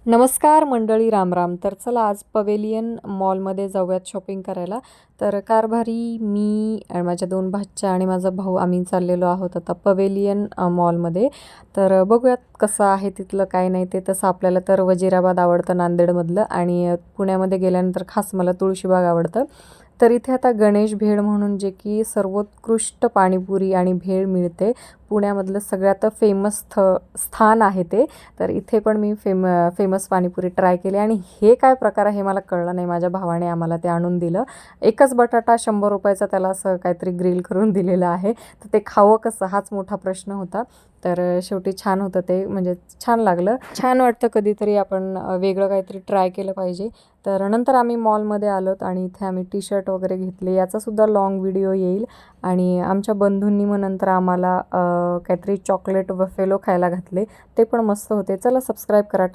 नमस्कार मंडळी, राम राम. तर चला आज पवेलियन मॉलमध्ये जाऊयात शॉपिंग करायला. तर कारभारी मी आणि माझ्या 2 भाच्या आणि माझा भाऊ आम्ही चाललेलो आहोत आता पवेलियन मॉलमध्ये. तर बघूयात कसं आहे तिथलं काय नाही ते. तसं आपल्याला तर वजिराबाद आवडतं नांदेडमधलं आणि पुण्यामध्ये गेल्यानंतर खास मला तुळशीबाग आवडतं. तर इथे आता गणेश भेळ म्हणून जे की सर्वोत्कृष्ट पाणीपुरी आणि भेळ मिळते. पुण्यामधलं सगळ्यात फेमस स्थान आहे ते. तर इथे पण मी फेमस पाणीपुरी ट्राय केली आणि हे काय प्रकार आहे मला कळलं नाही. माझ्या भावाने आम्हाला ते आणून दिलं. एकच बटाटा ₹100 त्याला असं काहीतरी ग्रिल करून दिलेलं आहे. तर ते खावं कसं हाच मोठा प्रश्न होता. तर शेवटी छान होतं ते, म्हणजे छान लागलं. छान वाटतं कधीतरी आपण वेगळं काहीतरी ट्राय केलं पाहिजे. तर नंतर आम्ही मॉलमध्ये आलोत आणि इथे आम्ही टी-शर्ट वगैरे घेतले. याचासुद्धा लाँग व्हिडिओ येईल. आणि आमच्या बंधूंनी मग नंतर आम्हाला काहीतरी चॉकलेट बफेलो खायला घातले. ते पण मस्त होते. चला सबस्क्राईब करा.